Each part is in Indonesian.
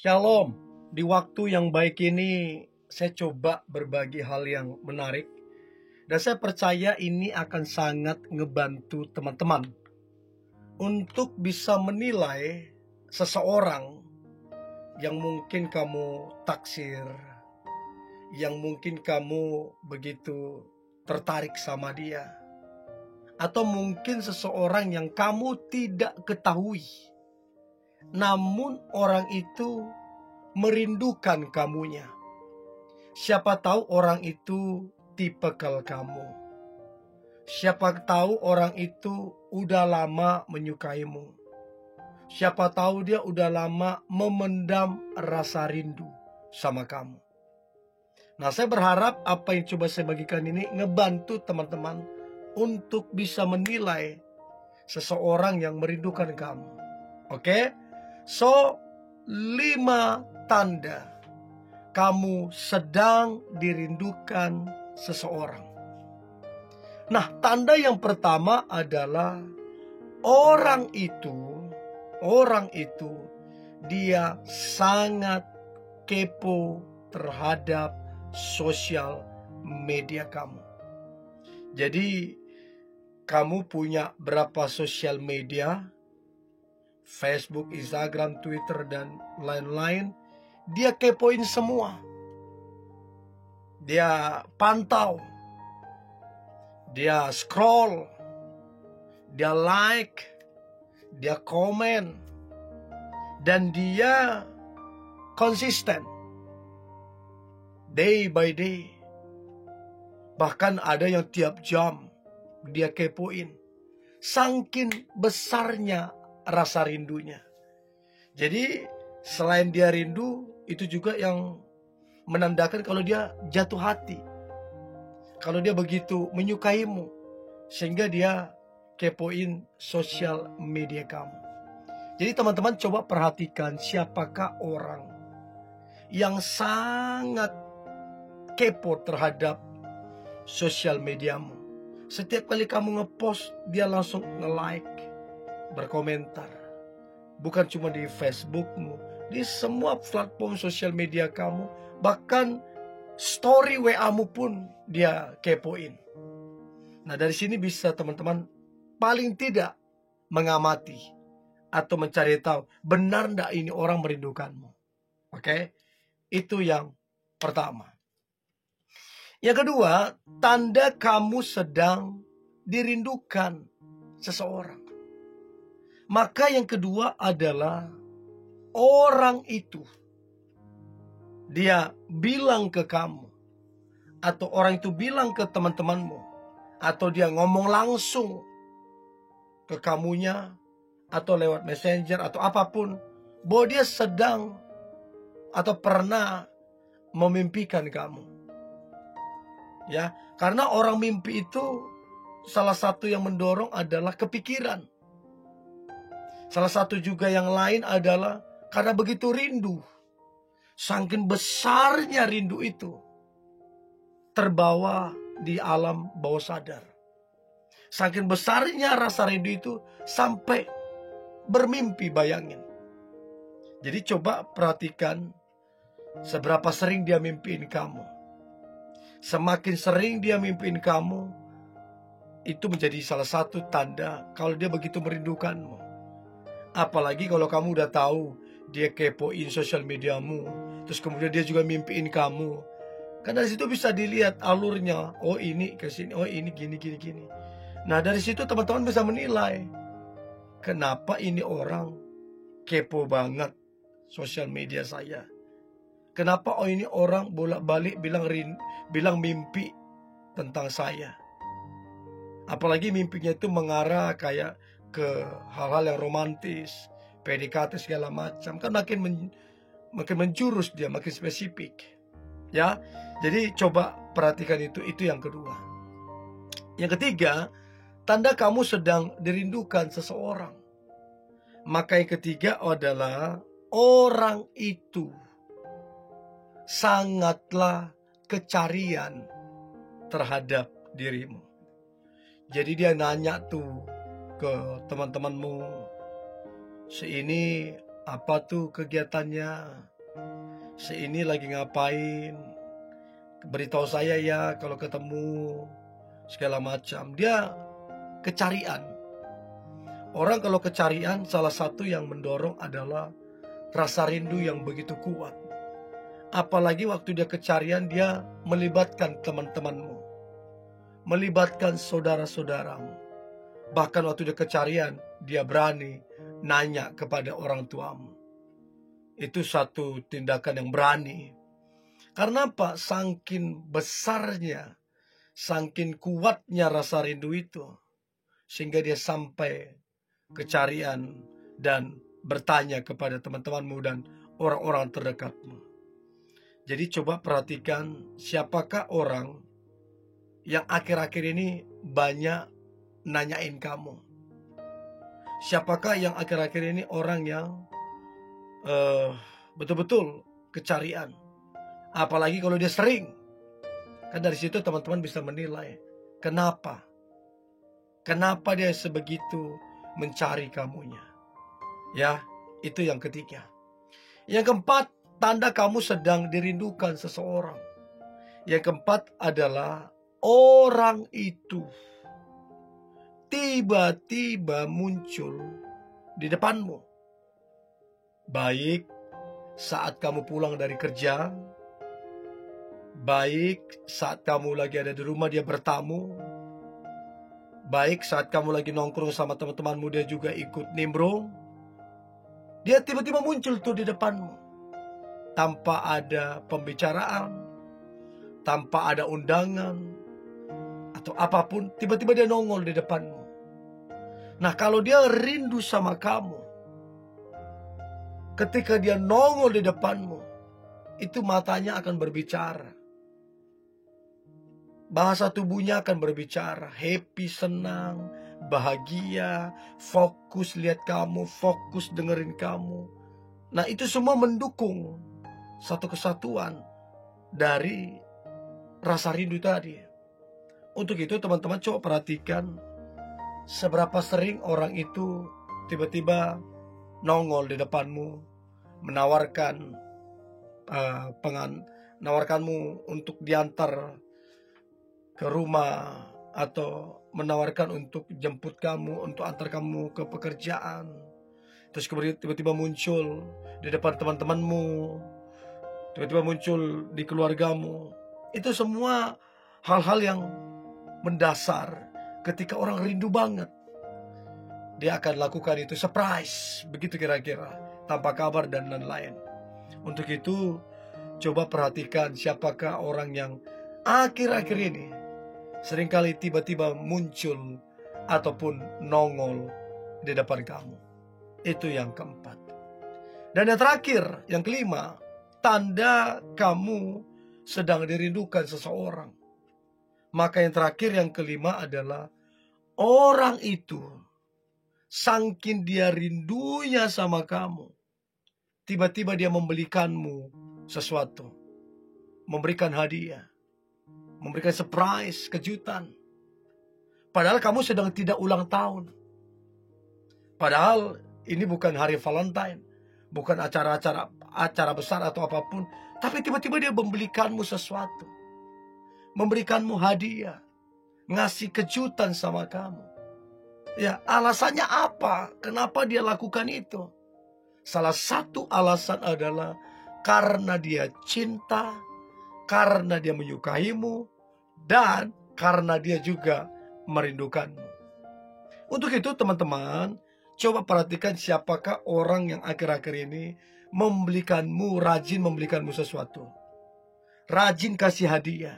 Shalom, di waktu yang baik ini saya coba berbagi hal yang menarik. Dan saya percaya ini akan sangat ngebantu teman-teman untuk bisa menilai seseorang yang mungkin kamu taksir, yang mungkin kamu begitu tertarik sama dia. Atau mungkin seseorang yang kamu tidak ketahui, namun orang itu merindukan kamunya. Siapa tahu orang itu tipikal kamu. Siapa tahu orang itu udah lama menyukaimu. Siapa tahu dia udah lama memendam rasa rindu sama kamu. Nah, saya berharap apa yang coba saya bagikan ini ngebantu teman-teman untuk bisa menilai seseorang yang merindukan kamu. Oke? So, 5 tanda kamu sedang dirindukan seseorang. Nah, tanda yang pertama adalah orang itu dia sangat kepo terhadap sosial media kamu. Jadi, kamu punya berapa sosial media? Facebook, Instagram, Twitter, dan lain-lain. Dia kepoin semua. Dia pantau. Dia scroll. Dia like. Dia komen. Dan dia konsisten. Day by day. Bahkan ada yang tiap jam dia kepoin. Saking besarnya rasa rindunya. Jadi selain dia rindu, itu juga yang menandakan kalau dia jatuh hati. Kalau dia begitu menyukaimu, sehingga dia kepoin sosial media kamu. Jadi teman-teman coba perhatikan siapakah orang yang sangat kepo terhadap sosial mediamu. Setiap kali kamu ngepost, dia langsung nge-like, berkomentar. Bukan cuma di Facebookmu, di semua platform sosial media kamu. Bahkan story WA-mu pun dia kepoin. Nah, dari sini bisa teman-teman paling tidak mengamati atau mencari tahu benar enggak ini orang merindukanmu. Oke? Itu yang pertama. Yang kedua, tanda kamu sedang dirindukan seseorang. Maka yang kedua adalah orang itu dia bilang ke kamu, atau orang itu bilang ke teman-temanmu, atau dia ngomong langsung ke kamunya, atau lewat messenger atau apapun, bahwa dia sedang atau pernah memimpikan kamu. Ya, karena orang mimpi itu salah satu yang mendorong adalah kepikiran. Salah satu juga yang lain adalah karena begitu rindu. Saking besarnya rindu itu terbawa di alam bawah sadar. Saking besarnya rasa rindu itu sampai bermimpi, bayangin. Jadi coba perhatikan seberapa sering dia mimpiin kamu. Semakin sering dia mimpiin kamu, itu menjadi salah satu tanda kalau dia begitu merindukanmu. Apalagi kalau kamu udah tahu dia kepoin sosial mediamu, terus kemudian dia juga mimpiin kamu. Karena dari situ bisa dilihat alurnya. Oh, ini ke sini, oh ini gini. Nah, dari situ teman-teman bisa menilai kenapa ini orang kepo banget sosial media saya. Kenapa ini orang bolak-balik bilang mimpi tentang saya. Apalagi mimpinya itu mengarah kayak ke hal-hal yang romantis, PDKT segala macam, kan makin menjurus dia, makin spesifik. Ya, jadi coba perhatikan itu yang kedua. Yang ketiga, tanda kamu sedang dirindukan seseorang. Maka yang ketiga adalah orang itu sangatlah kecarian terhadap dirimu. Jadi dia nanya tuh ke teman-temanmu, si ini apa tuh kegiatannya, si ini lagi ngapain, beritahu saya ya kalau ketemu, segala macam. Dia kecarian. Orang kalau kecarian, salah satu yang mendorong adalah rasa rindu yang begitu kuat. Apalagi waktu dia kecarian, dia melibatkan teman-temanmu, melibatkan saudara-saudaramu. Bahkan waktu dia kecarian, dia berani nanya kepada orang tuamu. Itu satu tindakan yang berani. Karena apa? Saking besarnya, saking kuatnya rasa rindu itu, sehingga dia sampai kecarian dan bertanya kepada teman-temanmu dan orang-orang terdekatmu. Jadi coba perhatikan siapakah orang yang akhir-akhir ini banyak nanyain kamu. Siapakah yang akhir-akhir ini orang yang betul-betul kecarian. Apalagi kalau dia sering. Kan dari situ teman-teman bisa menilai. Kenapa dia sebegitu mencari kamunya. Ya, itu yang ketiga. Yang keempat, tanda kamu sedang dirindukan seseorang. Yang keempat adalah orang itu tiba-tiba muncul di depanmu. Baik saat kamu pulang dari kerja, baik saat kamu lagi ada di rumah dia bertamu, baik saat kamu lagi nongkrong sama teman-temanmu dia juga ikut nimbrung. Dia tiba-tiba muncul tuh di depanmu. Tanpa ada pembicaraan, tanpa ada undangan, atau apapun, tiba-tiba dia nongol di depanmu. Nah, kalau dia rindu sama kamu, ketika dia nongol di depanmu, itu matanya akan berbicara. Bahasa tubuhnya akan berbicara. Happy, senang, bahagia, fokus lihat kamu, fokus dengerin kamu. Nah, itu semua mendukung satu kesatuan dari rasa rindu tadi. Untuk itu teman-teman coba perhatikan seberapa sering orang itu tiba-tiba nongol di depanmu, menawarkanmu untuk diantar ke rumah, atau menawarkan untuk jemput kamu, untuk antar kamu ke pekerjaan. Terus kemudian tiba-tiba muncul di depan teman-temanmu, tiba-tiba muncul di keluargamu. Itu semua hal-hal yang mendasar ketika orang rindu banget. Dia akan lakukan itu surprise, begitu kira-kira, tanpa kabar dan lain-lain. Untuk itu, coba perhatikan siapakah orang yang akhir-akhir ini seringkali tiba-tiba muncul ataupun nongol di depan kamu. Itu yang keempat. Dan yang terakhir, yang kelima, tanda kamu sedang dirindukan seseorang. Maka yang terakhir, yang kelima adalah orang itu saking dia rindunya sama kamu, tiba-tiba dia membelikanmu sesuatu, memberikan hadiah, memberikan surprise, kejutan. Padahal kamu sedang tidak ulang tahun. Padahal ini bukan hari Valentine, bukan acara besar atau apapun, tapi tiba-tiba dia membelikanmu sesuatu, memberikanmu hadiah, ngasih kejutan sama kamu. Ya, alasannya apa? Kenapa dia lakukan itu? Salah satu alasan adalah karena dia cinta, karena dia menyukaimu, dan karena dia juga merindukanmu. Untuk itu teman-teman, coba perhatikan siapakah orang yang akhir-akhir ini rajin membelikanmu sesuatu. Rajin kasih hadiah.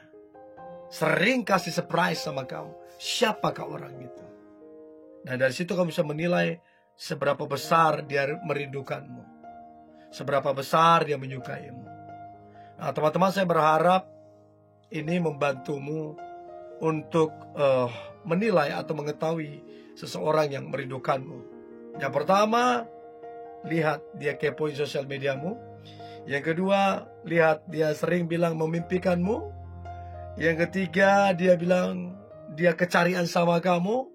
Sering kasih surprise sama kamu. Siapakah orang itu? Nah, dari situ kamu bisa menilai seberapa besar dia merindukanmu, seberapa besar dia menyukaimu. Nah, teman-teman, saya berharap ini membantumu untuk menilai atau mengetahui seseorang yang merindukanmu. Yang pertama, lihat dia kepoin sosial mediamu. Yang kedua, lihat dia sering bilang memimpikanmu. Yang ketiga, dia bilang dia kecarian sama kamu.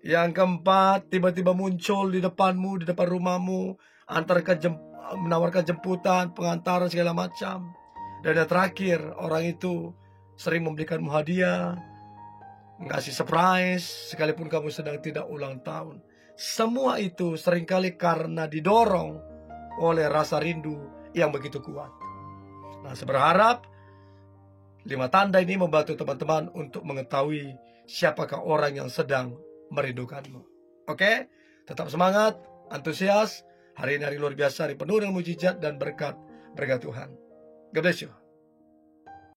Yang keempat, tiba-tiba muncul di depanmu, di depan rumahmu, menawarkan jemputan, pengantaran segala macam. Dan yang terakhir, orang itu sering memberikanmu hadiah, ngasih surprise, sekalipun kamu sedang tidak ulang tahun. Semua itu seringkali karena didorong oleh rasa rindu yang begitu kuat. Nah, saya berharap 5 tanda ini membantu teman-teman untuk mengetahui siapakah orang yang sedang merindukanmu. Oke? Tetap semangat, antusias. Hari ini hari luar biasa, hari penuh dengan mujizat dan berkat Tuhan. God bless you.